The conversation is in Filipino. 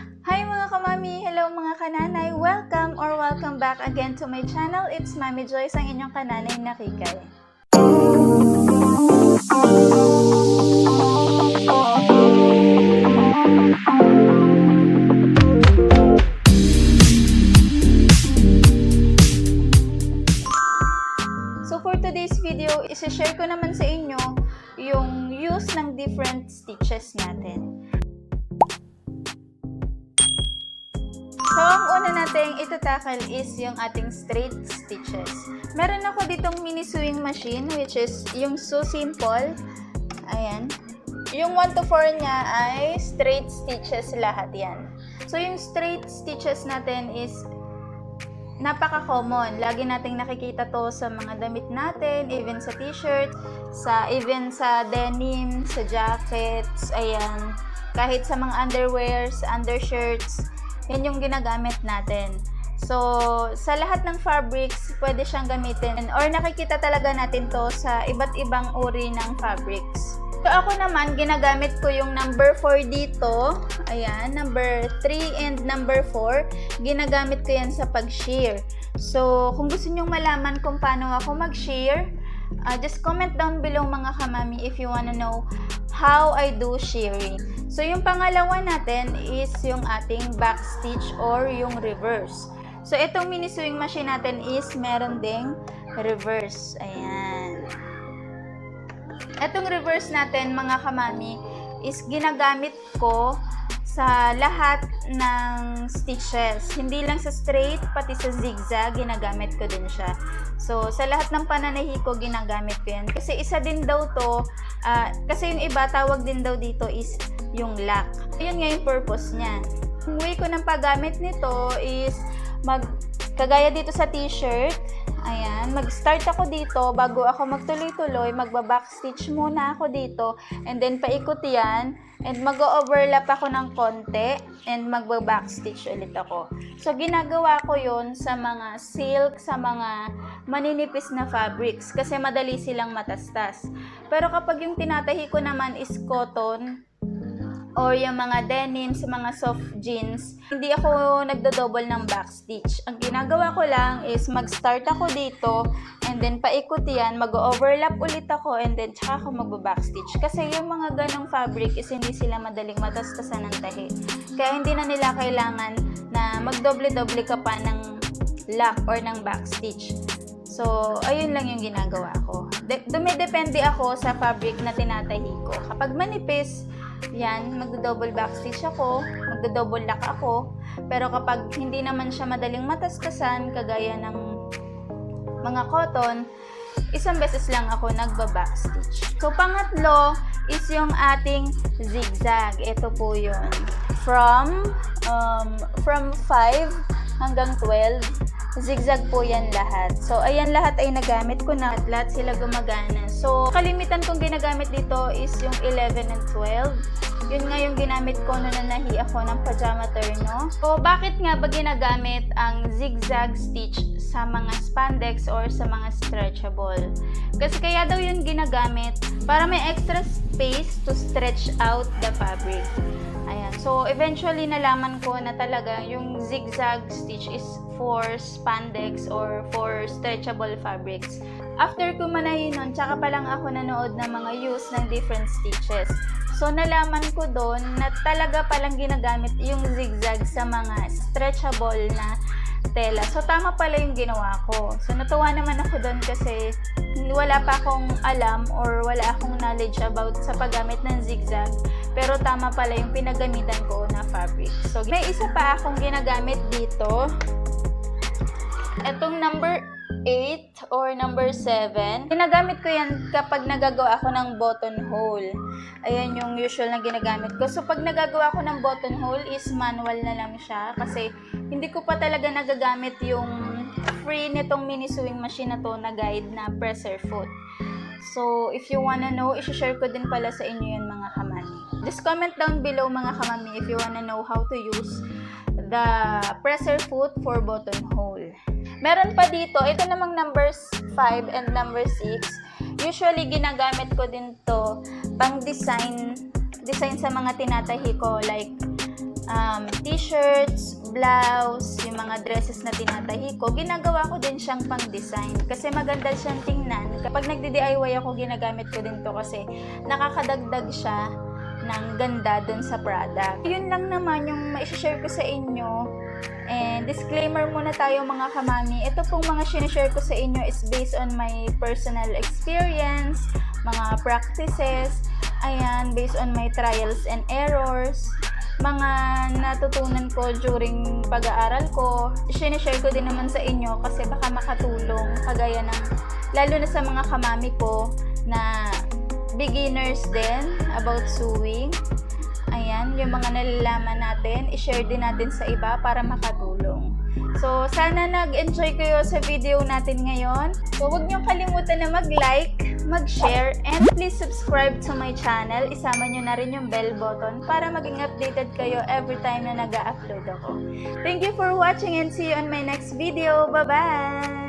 Hi mga kamami! Hello mga kananay! Welcome back again to my channel. It's Mami Joyce, ang inyong kananay na kikay. So for today's video, isi-share ko naman sa inyo yung use ng different stitches natin. So, ang una natin itatakal is yung ating straight stitches. Meron ako ditong mini sewing machine which is yung so simple. Ayan. Yung 1 to 4 niya ay straight stitches lahat yan. So, yung straight stitches natin is napaka-common. Lagi nating nakikita to sa mga damit natin, even sa t-shirt, even sa denim, sa jackets, ayan. Kahit sa mga underwears, undershirts, yan yung ginagamit natin. So, sa lahat ng fabrics, pwede siyang gamitin or nakikita talaga natin to sa iba't ibang uri ng fabrics. So, ako naman, ginagamit ko yung number 4 dito. Ayan, number 3 and number 4. Ginagamit ko yan sa pag-shear. So, kung gusto nyong malaman kung paano ako mag-shear, just comment down below mga kamami if you wanna know how I do shearing. So, yung pangalawa natin is yung ating back stitch or yung reverse. So, itong mini sewing machine natin is meron ding reverse. Ayan. Itong reverse natin mga kamami is ginagamit ko sa lahat ng stitches. Hindi lang sa straight, pati sa zigzag, ginagamit ko din siya. So, sa lahat ng pananahi ko, ginagamit ko yan. Kasi isa din daw to, kasi yung iba, tawag din daw dito is yung lock. Yun nga yung purpose niya. Yung way ko ng paggamit nito is, kagaya dito sa t-shirt, ayan, mag-start ako dito, bago ako magtuloy-tuloy, magba-backstitch muna ako dito, and then paikot yan, and mag-overlap ako ng konti, and magba-backstitch ulit ako. So, ginagawa ko yon sa mga silk, sa mga maninipis na fabrics, kasi madali silang matastas. Pero kapag yung tinatahi ko naman is cotton, or yung mga denim, sa mga soft jeans, hindi ako nagdo-double ng backstitch. Ang ginagawa ko lang is mag-start ako dito, and then paikot yan, mag-overlap ulit ako, and then tsaka ako mag-backstitch. Kasi yung mga ganong fabric is hindi sila madaling matastasan ng tahi. Kaya hindi na nila kailangan na mag-doble-doble ka pa ng lock or ng backstitch. So, ayun lang yung ginagawa ko. Dumidepende ako sa fabric na tinatahi ko. Kapag manipis, yan, magdo-double backstitch ako, magdo-double lock ako. Pero kapag hindi naman siya madaling matastasan, kagaya ng mga cotton, isang beses lang ako nagba-backstitch. So, pangatlo is yung ating zigzag. Ito po yun. From 5 hanggang 12, zigzag po yan lahat. So, ayan lahat ay nagamit ko na at lahat sila gumagana. So, kalimitan kong ginagamit dito is yung 11 and 12. Yun nga yung ginamit ko nung nanahi ako ng pajama terno. So, bakit nga ba ginagamit ang zigzag stitch sa mga spandex or sa mga stretchable? Kasi kaya daw yun ginagamit para may extra space to stretch out the fabric. Ayan. So, eventually nalaman ko na talaga yung zigzag stitch is for spandex or for stretchable fabrics. After ko manahin nun, tsaka pa lang ako nanood ng mga use ng different stitches. So, nalaman ko doon na talaga palang ginagamit yung zigzag sa mga stretchable na tela. So, tama pala yung ginawa ko. So, natuwa naman ako doon kasi wala pa akong alam or wala akong knowledge about sa paggamit ng zigzag. Pero tama pala yung pinagamitan ko na fabric. So, may isa pa akong ginagamit dito. Itong number 8 or number 7. Ginagamit ko yan kapag nagagawa ako ng buttonhole. Ayan yung usual na ginagamit ko. So, pag nagagawa ko ng buttonhole is manual na lang siya. Kasi, hindi ko pa talaga nagagamit yung free nitong mini sewing machine na to na guide na presser foot. So, if you wanna know, isi-share ko din pala sa inyo yun mga kamami. Just comment down below mga kamami if you wanna know how to use the presser foot for buttonhole. Meron pa dito, ito namang numbers 5 and number 6. Usually, ginagamit ko din to pang design sa mga tinatahi ko like t-shirts, blouse, yung mga dresses na tinatahi ko, ginagawa ko din siyang pang-design. Kasi maganda siyang tingnan. Kapag nagdi-DIY ako, ginagamit ko din to kasi nakakadagdag siya ng ganda dun sa product. Yun lang naman yung ma-share ko sa inyo. And disclaimer muna tayo mga kamami. Ito pong mga sinishare ko sa inyo is based on my personal experience, mga practices, ayan, based on my trials and errors, mga natutunan ko during pag-aaral ko. Sinishare ko din naman sa inyo kasi baka makatulong, kagaya ng, lalo na sa mga kamami ko na beginners din about sewing. Ayan, yung mga nalalaman natin, i-share din natin sa iba para makatulong. So, sana nag-enjoy kayo sa video natin ngayon. So, huwag niyong kalimutan na mag-like, mag-share, and please subscribe to my channel. Isama niyo na rin yung bell button para maging updated kayo every time na nag-upload ako. Thank you for watching and see you on my next video. Bye-bye!